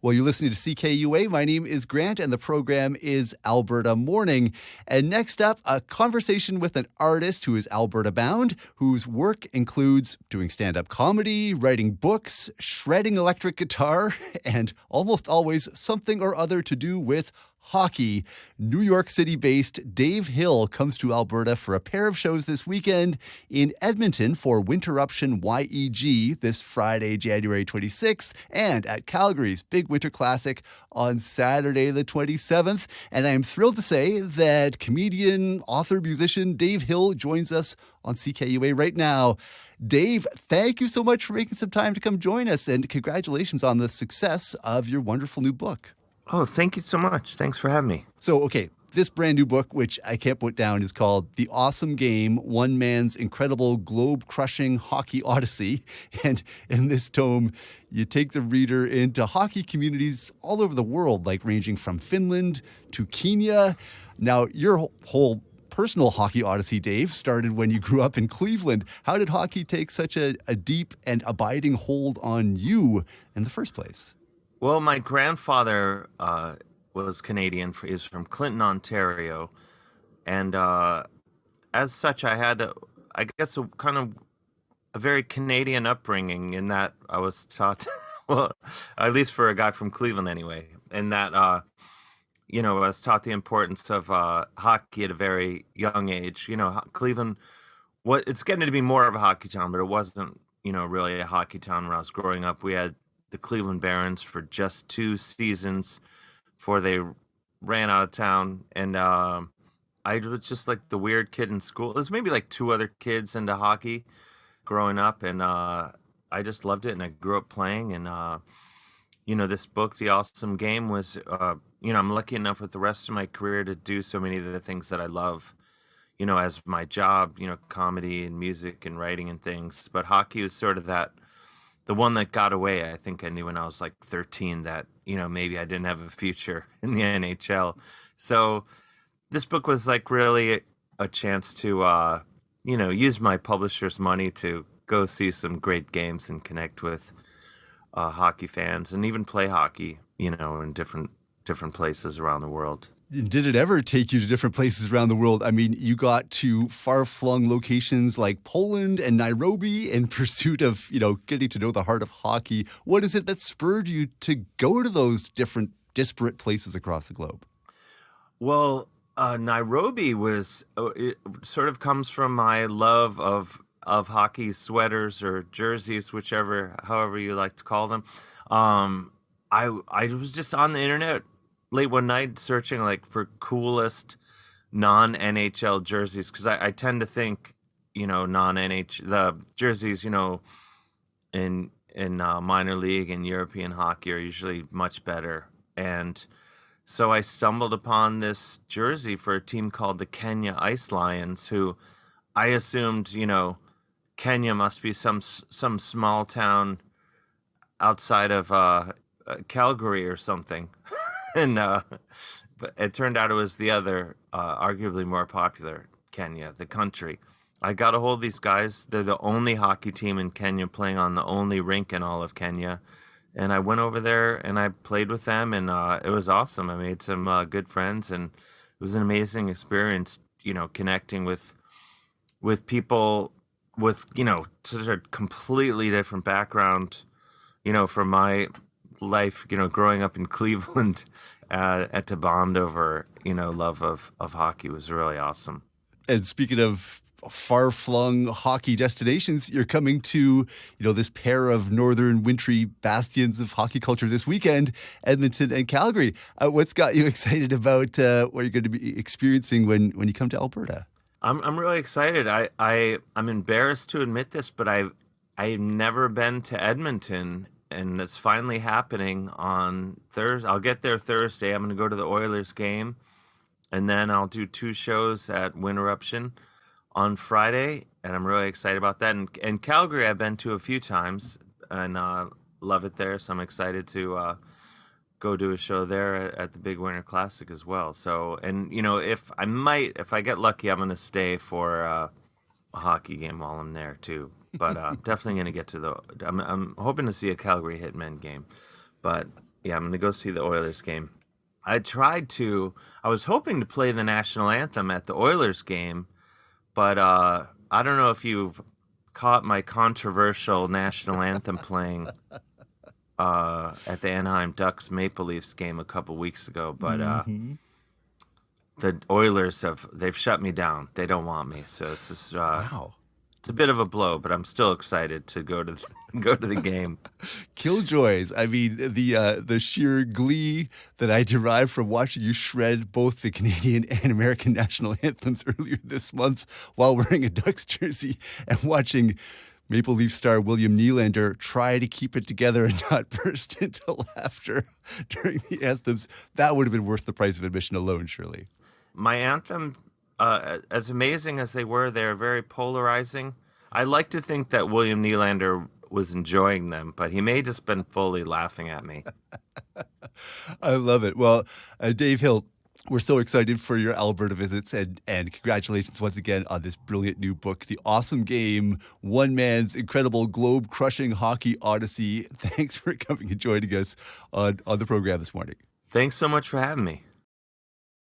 Well, you're listening to CKUA. My name is Grant, and the program is Alberta Morning. And next up, a conversation with an artist who is Alberta bound, whose work includes doing stand-up comedy, writing books, shredding electric guitar, and almost always something or other to do with hockey. New York City-based Dave Hill comes to Alberta for a pair of shows this weekend, in Edmonton for Winterruption YEG this Friday, January 26th, and at Calgary's Big Winter Classic on Saturday the 27th. And I am thrilled to say that comedian, author, musician Dave Hill joins us on CKUA right now. Dave, thank you so much for making some time to come join us, and congratulations on the success of your wonderful new book. Oh, thank you so much. Thanks for having me. So, okay, this brand new book, which I can't put down, is called The Awesome Game, One Man's Incredible Globe-Crushing Hockey Odyssey. And in this tome, you take the reader into hockey communities all over the world, like ranging from Finland to Kenya. Now, your whole personal hockey odyssey, Dave, started when you grew up in Cleveland. How did hockey take such a deep and abiding hold on you in the first place? Well, my grandfather was Canadian. He's from Clinton, Ontario. And as such, I had, I guess, a kind of a very Canadian upbringing in that I was taught, well, at least for a guy from Cleveland anyway, in that, I was taught the importance of hockey at a very young age. Cleveland, it's getting to be more of a hockey town, but it wasn't, really a hockey town when I was growing up. We had the Cleveland Barons for just 2 seasons before they ran out of town. And I was just like the weird kid in school. There's maybe like 2 other kids into hockey growing up. And I just loved it. And I grew up playing. And, this book, The Awesome Game, was, I'm lucky enough with the rest of my career to do so many of the things that I love, as my job, comedy and music and writing and things. But hockey was sort of the one that got away. I think I knew when I was like 13 that, maybe I didn't have a future in the NHL. So this book was like really a chance to, use my publisher's money to go see some great games and connect with hockey fans and even play hockey, in different places around the world. Did it ever take you to different places around the world? I mean, you got to far-flung locations like Poland and Nairobi in pursuit of, getting to know the heart of hockey. What is it that spurred you to go to those different disparate places across the globe? Well, Nairobi it sort of comes from my love of hockey sweaters or jerseys, however you like to call them. I was just on the internet late one night searching like for coolest non-NHL jerseys, because I tend to think, non-NHL, the jerseys, in minor league and European hockey are usually much better. And so I stumbled upon this jersey for a team called the Kenya Ice Lions, who I assumed, Kenya must be some small town outside of Calgary or something. And but it turned out it was the other, arguably more popular Kenya, the country. I got a hold of these guys. They're the only hockey team in Kenya playing on the only rink in all of Kenya. And I went over there and I played with them, and it was awesome. I made some good friends, and it was an amazing experience, connecting with people with, sort of completely different background, from my life, growing up in Cleveland, to bond over, love of hockey was really awesome. And speaking of far-flung hockey destinations, you're coming to, this pair of northern wintry bastions of hockey culture this weekend, Edmonton and Calgary. What's got you excited about what you're going to be experiencing when you come to Alberta? I'm really excited. I'm embarrassed to admit this, but I've never been to Edmonton. And it's finally happening on Thursday. I'll get there Thursday. I'm going to go to the Oilers game. And then I'll do 2 shows at Winterruption on Friday. And I'm really excited about that. And Calgary, I've been to a few times and love it there. So I'm excited to go do a show there at the Big Winter Classic as well. So, and, if I get lucky, I'm going to stay for a hockey game while I'm there too. But definitely going to get to I'm hoping to see a Calgary Hitmen game. But Yeah, I'm going to go see the Oilers game. I was hoping to play the national anthem at the Oilers game, but I don't know if you've caught my controversial national anthem playing at the Anaheim Ducks Maple Leafs game a couple weeks ago, but Hmm. the Oilers they've shut me down. They don't want me, so it's just Wow. it's a bit of a blow, but I'm still excited to go to go to the game. Killjoys. I mean, the sheer glee that I derive from watching you shred both the Canadian and American national anthems earlier this month while wearing a Ducks jersey and watching Maple Leaf star William Nylander try to keep it together and not burst into laughter during the anthems. That would have been worth the price of admission alone, surely. My anthem, as amazing as they were, they're very polarizing. I like to think that William Nylander was enjoying them, but he may just been fully laughing at me. I love it. Well, Dave Hill, we're so excited for your Alberta visits and congratulations once again on this brilliant new book, The Awesome Game, One Man's Incredible Globe-Crushing Hockey Odyssey. Thanks for coming and joining us on the program this morning. Thanks so much for having me.